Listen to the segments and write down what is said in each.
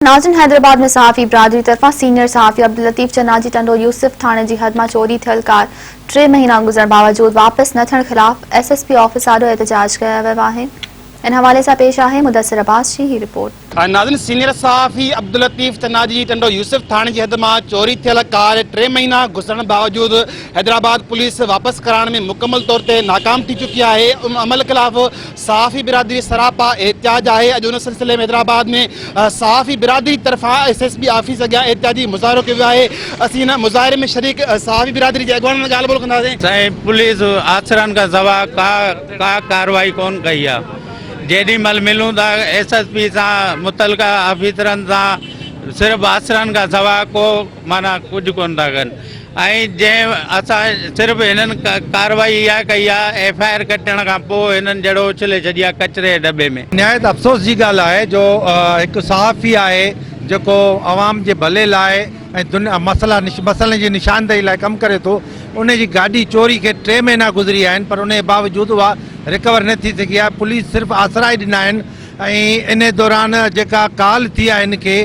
नाज़रीन, हैदराबाद में सहाफ़ी बिरादरी तरफा सीनियर सहाफ़ी अब्दुल लतीफ़ चन्नाजी टंडो यूसुफ थाने की हद में चोरी थियल कार 3 महीना गुज़रण बावजूद वापस न थियण खिलाफ SSP ऑफिस आॾो एहतजाज कया विया आहिनि। इन हवाले से पेश आहे मुदस्सिर अब्बास की ही रिपोर्ट। नाज़रीन, सीनियर सहाफ़ी अब्दुल लतीफ़ चन्नाजी टंडो यूसुफ थाने की हद में चोरी थियल कार 3 महीना गुज़रण बावजूद हैदराबाद पुलिस वापस कराने में मुकम्मल तौर पर नाकाम थी चुकी है। अमल खिलाफ सहाफ़ी बिरादरी सरापा एहतजाज है। अॼु उन सिलसिले में हैदराबाद में सहाफ़ी बिरादरी तरफा SSP ऑफिस अॻियां एहतजाजी मुज़ाहिरो कयो आहे। असीं इन मुज़ाहिरे में शरीक सहाफ़ी बिरादरी जे अॻवान ॻाल्हि ॿोल कंदासीं। पुलिस आसरन का सवा का कार्रवाई कोन कई है। जेडी मल मिलूं था SSP से मुतलका ऑफिसरन से सिर्फ आसरन का सवा को माना कुछ कोन था कन। जे असा सिर्फ इन कार्रवाई यह कई है FIR कटण का पोइ इन्हनि जड़ो उछले छॾिया कचरे डब्बे में। निहायत अफ़सोस जी ॻाल्हि आहे जो एक सहाफ़ी आहे जेको आवाम जे भले लाइ ऐं मसइलनि जी निशानदेही लाइ कमु करे थो। उन जी गाॾी चोरी खे 3 महीना गुज़री आहिनि, पर उन जे बावजूद उहा रिकवर न थी सघी आहे। पुलिस सिर्फ़ आसरा ई ॾिना आहिनि ऐं इन दौरान जेका काल थी आहे इनखे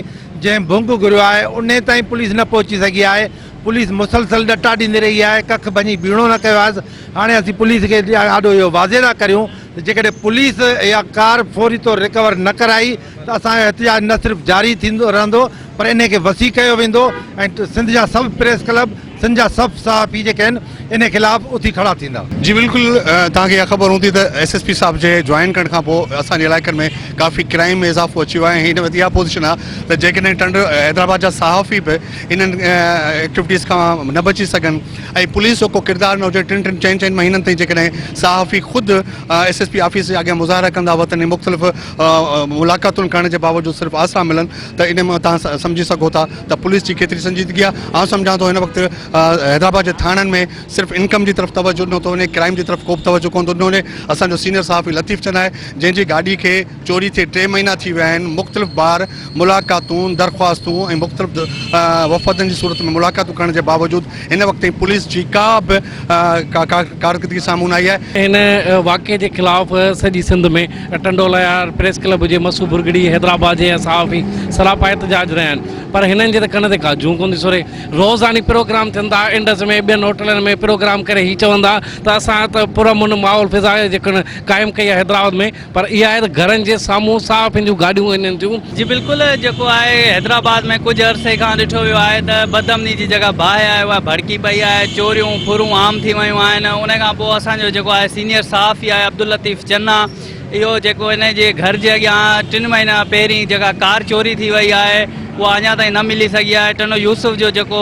जंहिं भुंग घुरियो आहे उन ताईं पुलिस न पहुची सघी आहे। पुलिस मुसलसल ॾटा ॾींदी रही आहे, कख भञी बीहणो न कयो आहे। हाणे असीं पुलिस खे ॾाढो इहो वाज़े था करियूं त जेकॾहिं पुलिस या कार फौरी तौर रिकवर न कराई त असांजो एहतजाज न सिर्फ़ु जारी थींदो रहंदो, पर इन खे वसी कयो वेंदो ऐं सिंध जा सभु प्रेस क्लब, सिंध जा सभु सहाफ़ी जेके आहिनि इन खिलाफ़ उथी खड़ा थींदा। जी बिल्कुलु, तव्हांखे इहा ख़बर हूंदी त SSP साहब जे जॉइन करण खां पोइ असांजे इलाइक़नि में काफ़ी क्राइम में इज़ाफ़ो अची वियो आहे। हिन वक़्तु इहा पोज़ीशन आहे त जेकॾहिं हैदराबाद जा सहाफ़ी बि इन्हनि एक्टिविटीज़ खां न बची सघनि ऐं पुलिस जो को किरदारु न हुजे, 3-4 महीननि ताईं जेकॾहिं सहाफ़ी ख़ुदि SSP ऑफिस जे अॻियां मुज़ाहिरा कंदा वतन मुख़्तलिफ़ मुलाक़ातुनि करण जे बावजूद सिर्फ़ु आसरा मिलनि त इन में तव्हां सम्झी सघो था त पुलिस जी केतिरी संजीदगी आहे। आउं सम्झां थो हिन वक़्तु हैदराबाद जे थाननि में सिर्फ़ इनकम की तरफ तवज्जो न थो वञे, क्राइम की तरफ को बि तवज्जो कोन थो वञे। असांजो सीनियर सहाफ़ी लतीफ़ चंद आहे जंहिंजी गाॾी खे चोरी थिए 3 महीना थी विया आहिनि। मुख़्तलिफ़ बार मुलाक़ातूं, दरख़्वास्तूं ऐं मुख़्तलिफ़ वफ़दनि जी सूरत में मुलाक़ातूं करण जे बावजूद हिन वक़्त ताईं पुलिस जी का बि कारकर्दगी साम्हूं न आई आहे। इन वाक़े के खिलाफ़ सॼी सिंध में टंडोला प्रेस क्लब हुजे, मसू बुरगड़ी, हैदराबाद जे सहाफ़ी सरापा एहतजाज रहिया आहिनि, पर हिननि जे त कन ते का जूं कोन थी सोरे। रोज़ानी प्रोग्राम थियंदा, इंडस में ॿियनि होटलनि में प्रोग्राम करे ही चवंदा त असां त पुरअमन माहौल फिज़ा जेकॾहिं क़ाइमु कई आहे हैदराबाद में, पर इहा आहे त घरनि जे साम्हूं सहाफ़ियुनि जूं गाॾियूं आहिनि थियूं। जी बिल्कुलु, जेको आहे हैदराबाद में कुछ अरसे खां ॾिठो वियो आहे त बदअमनी जी जगह बाहि आहे उहा भड़की पई आहे, चोरियूं फुरूं आम थी वियूं आहिनि। उन खां पोइ असांजो जेको आहे सीनियर सहाफ़ी आहे अब्दुल लतीफ़ चन्ना, इहो जेको इन जे घर जे अॻियां 3 महीना पहिरीं जेका कार चोरी थी वई आहे उहा अञा ताईं न मिली सघी आहे। टंडो यूसुफ जो जेको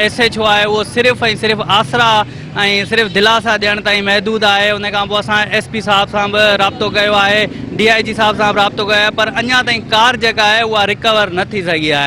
SHO आहे उहो सिर्फ़ु ऐं सिर्फ़ु आसरा ऐं सिर्फ़ु दिलासा ॾियण ताईं महदूद आहे। उन खां पोइ असां SP साहब सां बि राब्तो कयो आहे, DIG साहब सां बि राब्तो कयो आहे, पर अञा ताईं कार जेका आहे उहा रिकवर न थी सघी आहे।